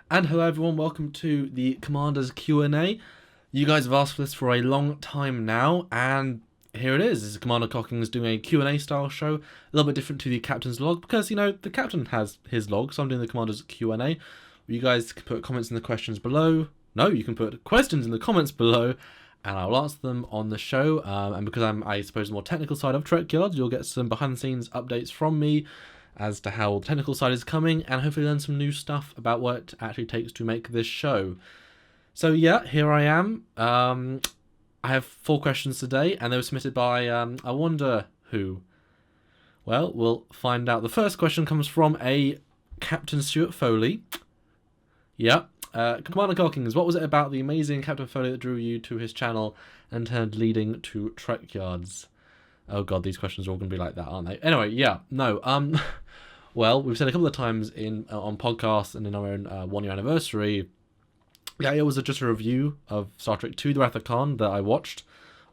And hello everyone, welcome to the Commander's Q&A. You guys have asked for this for a long time now, and here it is. This is Commander Cockings doing a Q&A style show, a little bit different to the Captain's log, because, the Captain has his log, so I'm doing the Commander's Q&A. You guys can put comments in the questions below. No, you can put questions in the comments below, and I'll answer them on the show. And because I'm, I suppose, the more technical side of Trekyards, you'll get some behind-the-scenes updates from me as to how the technical side is coming, and hopefully learn some new stuff about what it actually takes to make this show. So yeah, here I am. I have 4 questions today, and they were submitted by, I wonder who. Well, we'll find out. The first question comes from a Captain Stuart Foley. Yeah. Commander Cockings, what was it about the amazing Captain Foley that drew you to his channel and turned leading to Trekyards? Oh god, these questions are all going to be like that, aren't they? Anyway, yeah, no, well, we've said a couple of times on podcasts and in our own 1-year anniversary, yeah, it was just a review of Star Trek II, The Wrath of Khan, that I watched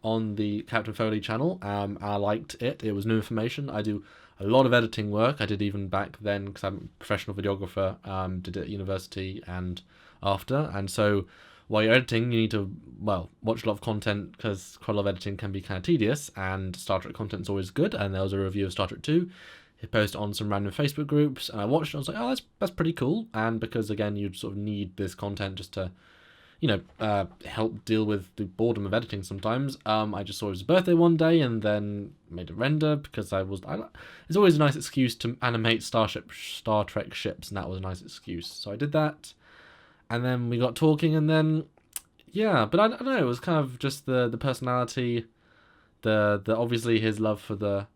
on the Captain Foley channel. I liked it. It was new information. I do a lot of editing work. I did even back then, because I'm a professional videographer, did it at university and after, and so while you're editing, you need to, well, watch a lot of content, because quite a lot of editing can be kind of tedious, and Star Trek content is always good. And there was a review of Star Trek 2. He posted on some random Facebook groups, and I watched it, and I was like, oh, that's pretty cool. And because, again, you sort of need this content just to, help deal with the boredom of editing sometimes. I just saw his birthday one day, and then made a render, because it's always a nice excuse to animate Star Trek ships, and that was a nice excuse. So I did that. And then we got talking, and then, yeah, but I don't know, it was kind of just the personality, the obviously his love for the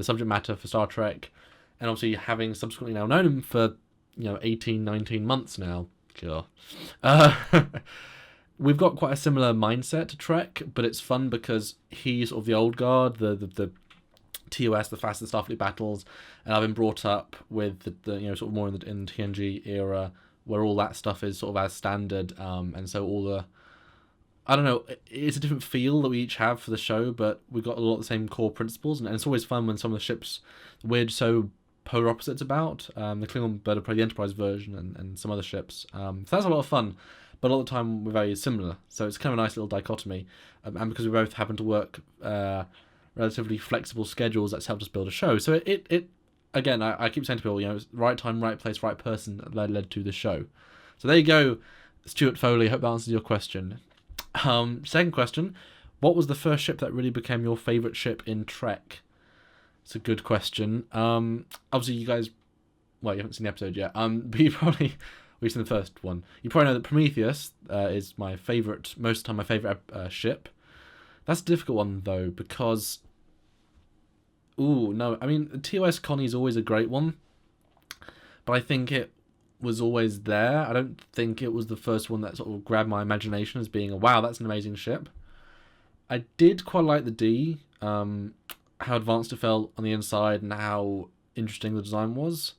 subject matter for Star Trek, and obviously having subsequently now known him for, 18, 19 months now. Sure. We've got quite a similar mindset to Trek, but it's fun because he's sort of the old guard, the TOS, the fastest Starfleet battles, and I've been brought up with the sort of more in the TNG era, where all that stuff is sort of as standard, and so all the, I don't know, it's a different feel that we each have for the show, but we've got a lot of the same core principles, and it's always fun when some of the ships we're so polar opposites about, the Klingon Bird of Prey, the Enterprise version, and some other ships. So that's a lot of fun, but a lot of the time we're very similar, so it's kind of a nice little dichotomy, and because we both happen to work relatively flexible schedules, that's helped us build a show. So it again, I keep saying to people, right time, right place, right person that led to the show. So there you go, Stuart Foley. Hope that answers your question. Second question, what was the first ship that really became your favourite ship in Trek? It's a good question. Obviously you guys, well, you haven't seen the episode yet, but we've seen the first one. You probably know that Prometheus is my favourite, most of the time my favourite ship. That's a difficult one though, because no, I mean, TOS Connie is always a great one, but I think it was always there. I don't think it was the first one that sort of grabbed my imagination as being wow, that's an amazing ship. I did quite like the D, how advanced it felt on the inside and how interesting the design was.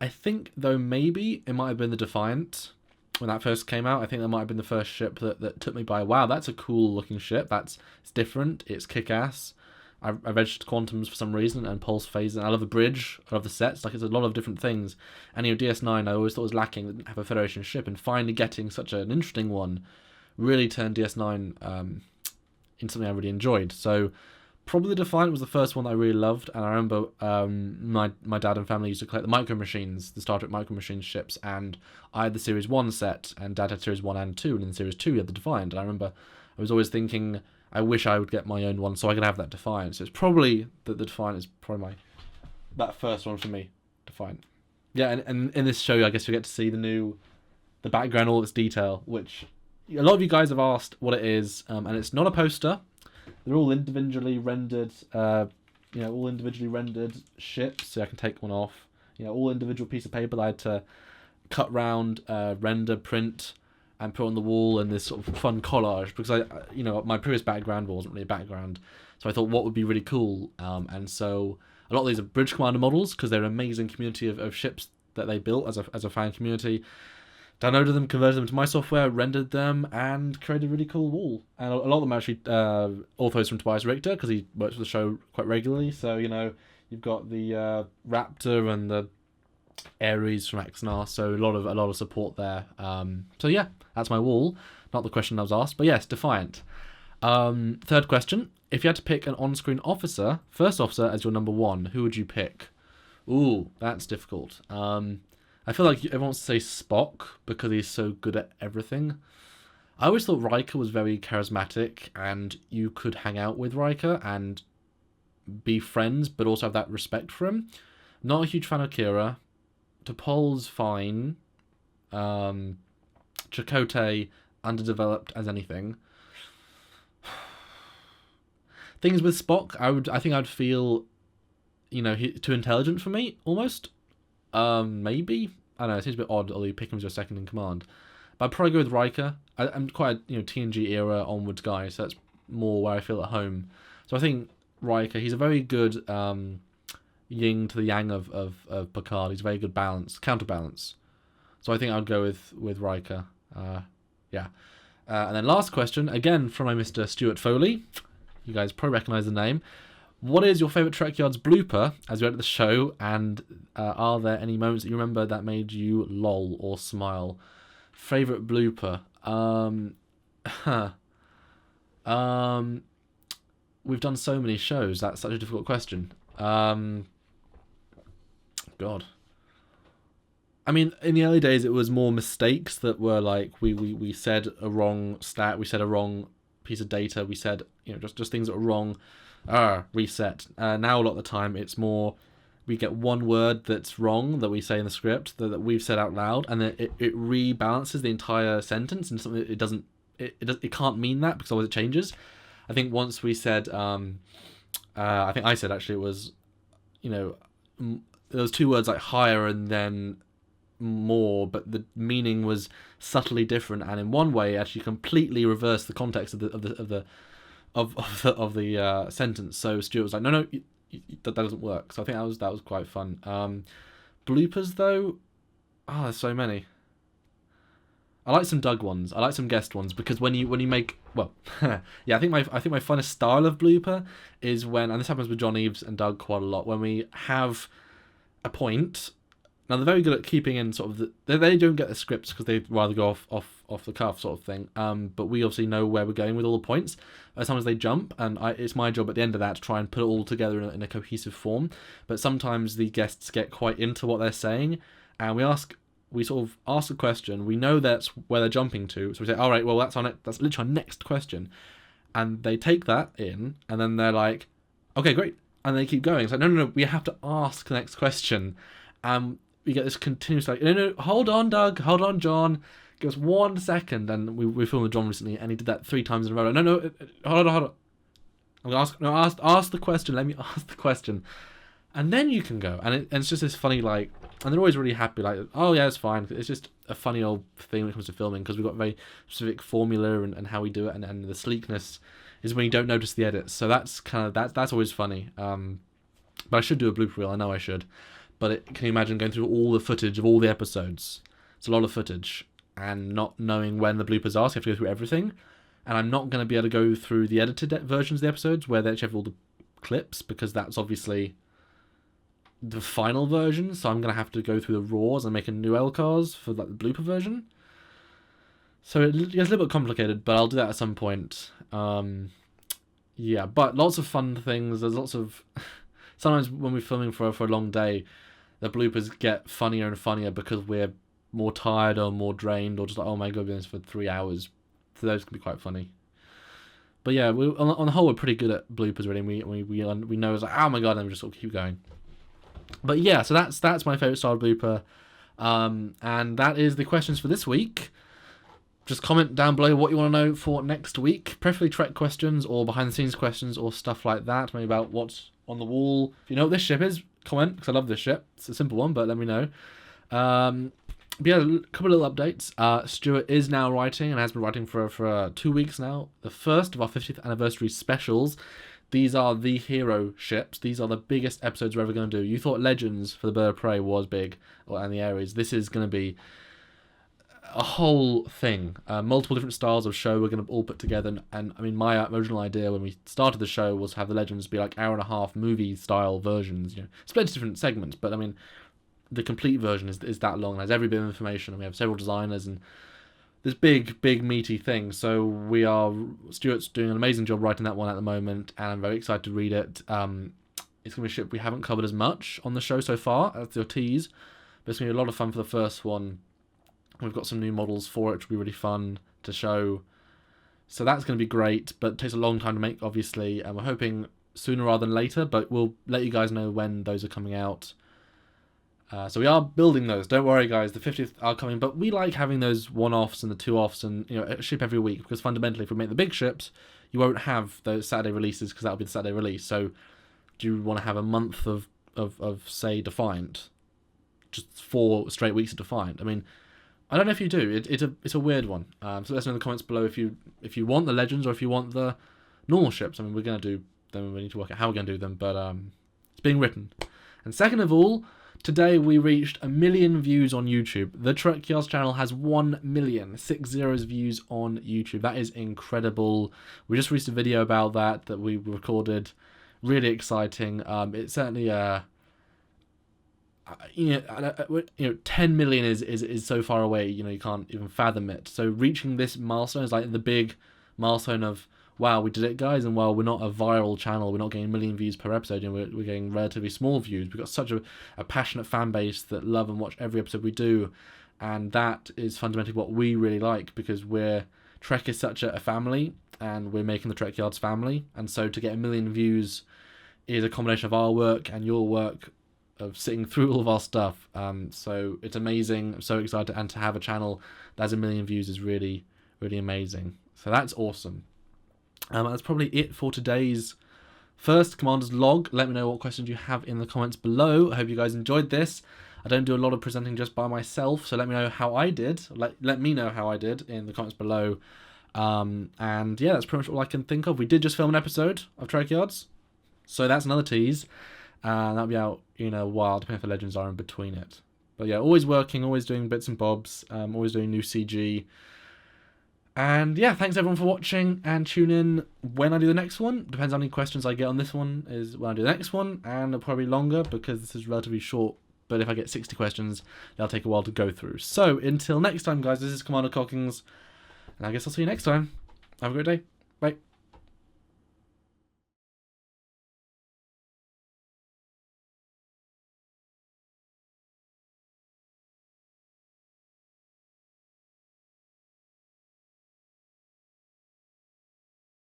I think, though, maybe it might have been the Defiant when that first came out. I think that might have been the first ship that took me by, wow, that's a cool looking ship. It's different, it's kick-ass. I registered quantums for some reason, and pulse phase, and I love the bridge, I love the sets, it's a lot of different things. And DS9 I always thought was lacking, didn't have a Federation ship, and finally getting such an interesting one really turned DS9 into something I really enjoyed. So probably the Defiant was the first one that I really loved, and I remember my dad and family used to collect the Micro Machines, the Star Trek Micro Machines ships, and I had the Series 1 set, and Dad had Series 1 and 2, and in Series 2 he had the Defiant, and I remember I was always thinking, I wish I would get my own one so I could have that Defiant. So it's probably the Defiant is probably that first one for me, Defiant. Yeah, and in this show, I guess you get to see the background, all its detail, which a lot of you guys have asked what it is, and it's not a poster. They're all individually rendered, ships. So I can take one off. All individual piece of paper that I had to cut round, render, print, and put on the wall in this sort of fun collage, because my previous background wasn't really a background, so I thought what would be really cool, and so a lot of these are Bridge Commander models, because they're an amazing community of ships that they built as a fan community. Downloaded them, converted them to my software, rendered them, and created a really cool wall. And a lot of them are actually authors from Tobias Richter, because he works with the show quite regularly. So you've got the Raptor and the Ares from Exnar, so a lot of support there. So yeah, that's my wall. Not the question I was asked, but yes, Defiant. Third question: if you had to pick an on-screen officer, first officer as your number one, who would you pick? Ooh, that's difficult. I feel like everyone wants to say Spock because he's so good at everything. I always thought Riker was very charismatic, and you could hang out with Riker and be friends, but also have that respect for him. Not a huge fan of Kira. T'Pol's fine. Chakotay, underdeveloped as anything. Things with Spock, I think I'd feel, too intelligent for me, almost. Maybe? I don't know, it seems a bit odd, although you pick him as your second in command. But I'd probably go with Riker. I'm quite a TNG era onwards guy, so that's more where I feel at home. So I think Riker, he's a very good yin to the yang of Picard. He's a very good counterbalance. So I think I'd go with Riker. Yeah. And then last question, again from my Mr. Stuart Foley. You guys probably recognise the name. What is your favourite Trekyards blooper as you enter the show, and are there any moments that you remember that made you lol or smile? Favourite blooper? We've done so many shows, that's such a difficult question. God. I mean, in the early days, it was more mistakes that were like, we said a wrong stat, we said a wrong piece of data, we said, just things that were wrong, reset. Now, a lot of the time, it's more, we get one word that's wrong that we say in the script that we've said out loud, and then it rebalances the entire sentence into something that it can't mean that, because otherwise it changes. I think once we said, I think I said actually it was, there was two words like higher and then more, but the meaning was subtly different, and in one way actually completely reversed the context of the sentence. So Stuart was like, no, that doesn't work. So I think that was quite fun. Bloopers though, there's so many. I like some Doug ones. I like some guest ones, because when you make, well, yeah, I think my funnest style of blooper is when, and this happens with John Eves and Doug quite a lot, when we have a point. Now they're very good at keeping in sort of they don't get the scripts because they'd rather go off the cuff sort of thing. But we obviously know where we're going with all the points. Sometimes they jump, and it's my job at the end of that to try and put it all together in a cohesive form. But sometimes the guests get quite into what they're saying, and we sort of ask a question. We know that's where they're jumping to, so we say, all right, well that's literally our next question, and they take that in, and then they're like, okay, great, and they keep going. It's like, no, we have to ask the next question, and we get this continuous like, no, hold on, Doug, hold on, John, give us 1 second. And we filmed with John recently, and he did that 3 times in a row. No, hold on. I'm gonna ask the question. Let me ask the question, and then you can go. And it's just this funny like, and they're always really happy. Like, oh yeah, it's fine. It's just a funny old thing when it comes to filming, because we've got a very specific formula and how we do it, and the sleekness is when you don't notice the edits. So that's kind of that's always funny. But I should do a blooper reel. I know I should. But can you imagine going through all the footage of all the episodes? It's a lot of footage, and not knowing when the bloopers are, so you have to go through everything. And I'm not going to be able to go through the edited versions of the episodes where they actually have all the clips, because that's obviously the final version. So I'm going to have to go through the raws and make a new LCARs for like the blooper version. So it gets a little bit complicated, but I'll do that at some point. Yeah, but lots of fun things. There's lots of... Sometimes when we're filming for a long day, the bloopers get funnier and funnier because we're more tired or more drained, or just like, oh my god, we've been doing this for 3 hours. So those can be quite funny. But yeah, on the whole, we're pretty good at bloopers really. We know it's like, oh my god, and we just sort of keep going. But yeah, so that's my favourite style of blooper. And that is the questions for this week. Just comment down below what you want to know for next week. Preferably Trek questions or behind the scenes questions or stuff like that. Maybe about what's on the wall. If you know what this ship is, comment, because I love this ship. It's a simple one, but let me know. But yeah, a couple of little updates. Stuart is now writing, and has been writing for 2 weeks now, the first of our 50th anniversary specials. These are the hero ships. These are the biggest episodes we're ever going to do. You thought Legends for the Bird of Prey was big, and the Ares. This is going to be a whole thing. Multiple different styles of show we're going to all put together. And I mean, my original idea when we started the show was to have the Legends be like hour-and-a-half movie-style versions, split into different segments. But I mean, the complete version is that long. There's every bit of information, and we have several designers and this big meaty thing. So Stuart's doing an amazing job writing that one at the moment, and I'm very excited to read it. It's going to be a ship we haven't covered as much on the show so far as the tease, but it's going to be a lot of fun for the first one. We've got some new models for it, which will be really fun to show. So that's going to be great, but it takes a long time to make, obviously, and we're hoping sooner rather than later, but we'll let you guys know when those are coming out. So we are building those. Don't worry, guys. The 50th are coming, but we like having those one-offs and the two-offs and a ship every week, because fundamentally, if we make the big ships, you won't have those Saturday releases because that'll be the Saturday release. So do you want to have a month of say, Defiant? Just 4 straight weeks of Defiant? I mean, I don't know if you do. It's a weird one. So let us know in the comments below if you want the Legends or if you want the normal ships. I mean, we're going to do them. We need to work out how we're going to do them, but it's being written. And second of all, today we reached 1 million views on YouTube. The Trekyards channel has 1 million, 60 views on YouTube. That is incredible. We just released a video about that we recorded. Really exciting. It's certainly 10 million is so far away. You can't even fathom it. So reaching this milestone is like the big milestone of, wow, we did it, guys, and while we're not a viral channel, we're not getting 1 million views per episode, we're getting relatively small views. We've got such a passionate fan base that love and watch every episode we do, and that is fundamentally what we really like, because Trek is such a family, and we're making the Trekyards family, and so to get 1 million views is a combination of our work and your work of sitting through all of our stuff. So it's amazing. I'm so excited, and to have a channel that has 1 million views is really, really amazing. So that's awesome. That's probably it for today's first Commander's Log. Let me know what questions you have in the comments below. I hope you guys enjoyed this. I don't do a lot of presenting just by myself, so let me know how I did. Let me know how I did in the comments below. And yeah, that's pretty much all I can think of. We did just film an episode of Trekyards, so that's another tease. That'll be out in a while, depending if the Legends are in between it. But yeah, always working, always doing bits and bobs, always doing new CG. And yeah, thanks everyone for watching, and tune in when I do the next one. Depends on how many questions I get on this one is when I do the next one, and it'll probably be longer because this is relatively short. But if I get 60 questions, that'll take a while to go through. So until next time, guys, this is Commander Cockings, and I guess I'll see you next time. Have a great day.